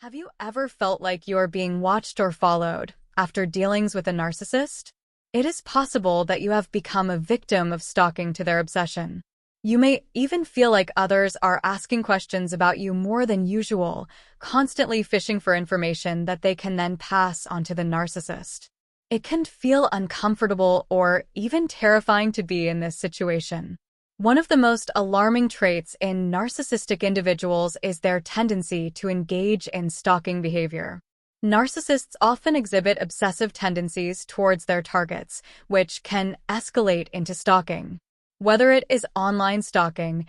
Have you ever felt like you're being watched or followed after dealings with a narcissist? It is possible that you have become a victim of stalking to their obsession. You may even feel like others are asking questions about you more than usual, constantly fishing for information that they can then pass on to the narcissist. It can feel uncomfortable or even terrifying to be in this situation. One of the most alarming traits in narcissistic individuals is their tendency to engage in stalking behavior. Narcissists often exhibit obsessive tendencies towards their targets, which can escalate into stalking. Whether it is online stalking,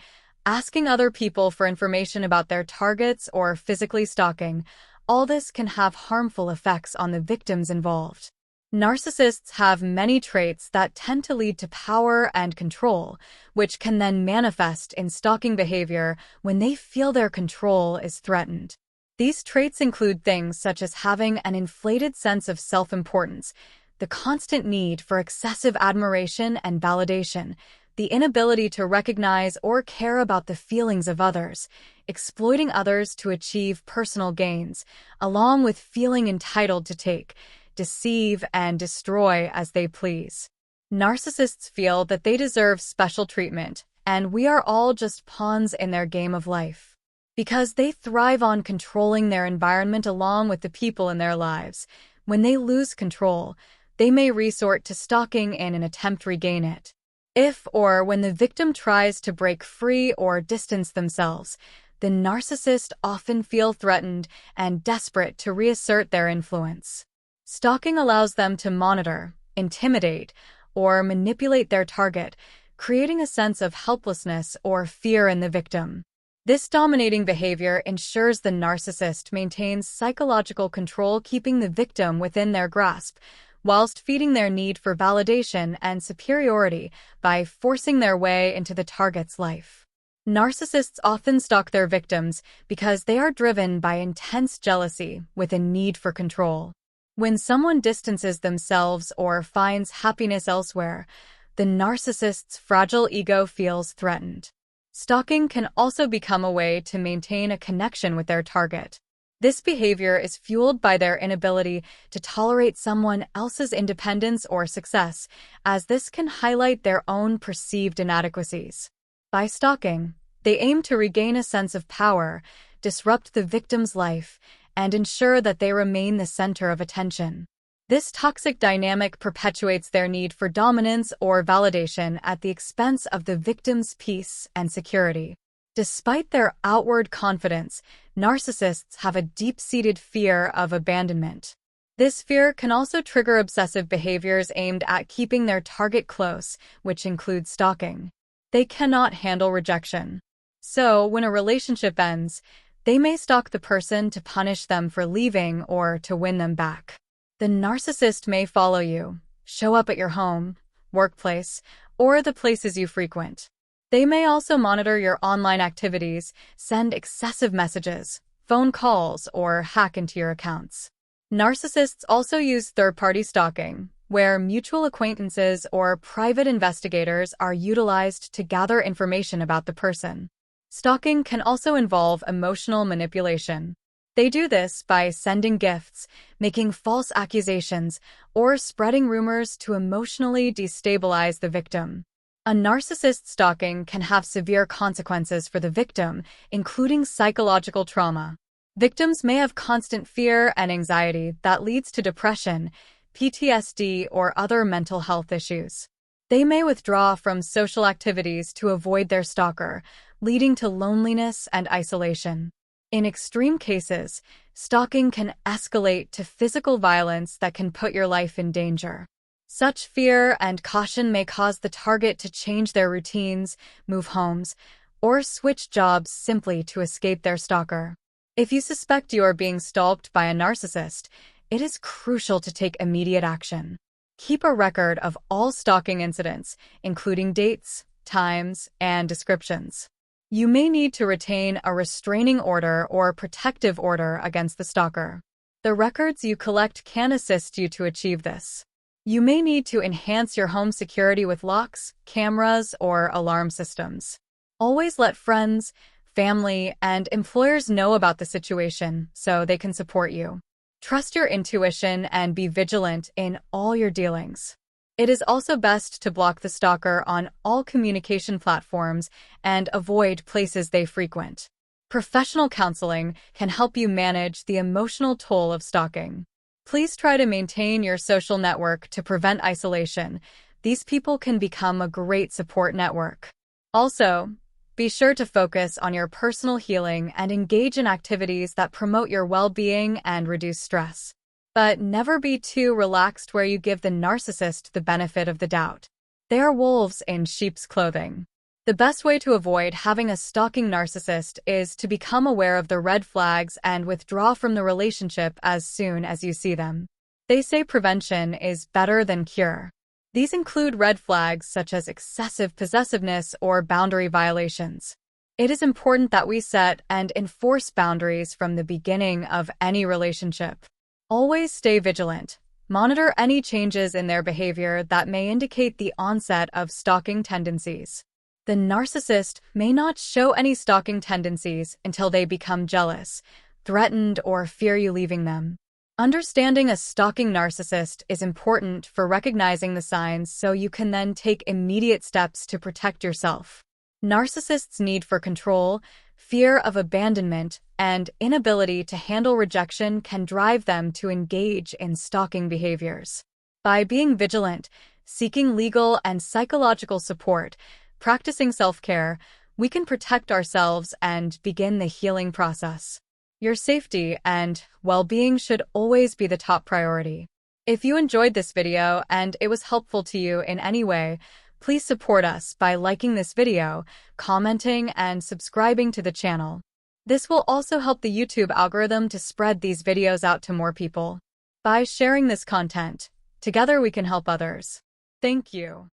asking other people for information about their targets, or physically stalking, all this can have harmful effects on the victims involved. Narcissists have many traits that tend to lead to power and control, which can then manifest in stalking behavior when they feel their control is threatened. These traits include things such as having an inflated sense of self-importance, the constant need for excessive admiration and validation, the inability to recognize or care about the feelings of others, exploiting others to achieve personal gains, along with feeling entitled to take, deceive, and destroy as they please. Narcissists feel that they deserve special treatment, and we are all just pawns in their game of life. Because they thrive on controlling their environment along with the people in their lives, when they lose control, they may resort to stalking in an attempt to regain it. If or when the victim tries to break free or distance themselves, the narcissist often feel threatened and desperate to reassert their influence. Stalking allows them to monitor, intimidate, or manipulate their target, creating a sense of helplessness or fear in the victim. This dominating behavior ensures the narcissist maintains psychological control, keeping the victim within their grasp, whilst feeding their need for validation and superiority by forcing their way into the target's life. Narcissists often stalk their victims because they are driven by intense jealousy with a need for control. When someone distances themselves or finds happiness elsewhere, the narcissist's fragile ego feels threatened. Stalking can also become a way to maintain a connection with their target. This behavior is fueled by their inability to tolerate someone else's independence or success, as this can highlight their own perceived inadequacies. By stalking, they aim to regain a sense of power, disrupt the victim's life, and ensure that they remain the center of attention. This toxic dynamic perpetuates their need for dominance or validation at the expense of the victim's peace and security. Despite their outward confidence, narcissists have a deep-seated fear of abandonment. This fear can also trigger obsessive behaviors aimed at keeping their target close, which includes stalking. They cannot handle rejection. So, when a relationship ends, they may stalk the person to punish them for leaving or to win them back. The narcissist may follow you, show up at your home, workplace, or the places you frequent. They may also monitor your online activities, send excessive messages, phone calls, or hack into your accounts. Narcissists also use third-party stalking, where mutual acquaintances or private investigators are utilized to gather information about the person. Stalking can also involve emotional manipulation. They do this by sending gifts, making false accusations, or spreading rumors to emotionally destabilize the victim. A narcissist's stalking can have severe consequences for the victim, including psychological trauma. Victims may have constant fear and anxiety that leads to depression, PTSD, or other mental health issues. They may withdraw from social activities to avoid their stalker, leading to loneliness and isolation. In extreme cases, stalking can escalate to physical violence that can put your life in danger. Such fear and caution may cause the target to change their routines, move homes, or switch jobs simply to escape their stalker. If you suspect you are being stalked by a narcissist, it is crucial to take immediate action. Keep a record of all stalking incidents, including dates, times, and descriptions. You may need to retain a restraining order or protective order against the stalker. The records you collect can assist you to achieve this. You may need to enhance your home security with locks, cameras, or alarm systems. Always let friends, family, and employers know about the situation so they can support you. Trust your intuition and be vigilant in all your dealings. It is also best to block the stalker on all communication platforms and avoid places they frequent. Professional counseling can help you manage the emotional toll of stalking. Please try to maintain your social network to prevent isolation. These people can become a great support network. Also, be sure to focus on your personal healing and engage in activities that promote your well-being and reduce stress. But never be too relaxed where you give the narcissist the benefit of the doubt. They are wolves in sheep's clothing. The best way to avoid having a stalking narcissist is to become aware of the red flags and withdraw from the relationship as soon as you see them. They say prevention is better than cure. These include red flags such as excessive possessiveness or boundary violations. It is important that we set and enforce boundaries from the beginning of any relationship. Always stay vigilant. Monitor any changes in their behavior that may indicate the onset of stalking tendencies. The narcissist may not show any stalking tendencies until they become jealous, threatened, or fear you leaving them. Understanding a stalking narcissist is important for recognizing the signs so you can then take immediate steps to protect yourself. Narcissists' need for control, fear of abandonment, and inability to handle rejection can drive them to engage in stalking behaviors. By being vigilant, seeking legal and psychological support, practicing self-care, we can protect ourselves and begin the healing process. Your safety and well-being should always be the top priority. If you enjoyed this video and it was helpful to you in any way, please support us by liking this video, commenting, and subscribing to the channel. This will also help the YouTube algorithm to spread these videos out to more people. By sharing this content, together we can help others. Thank you.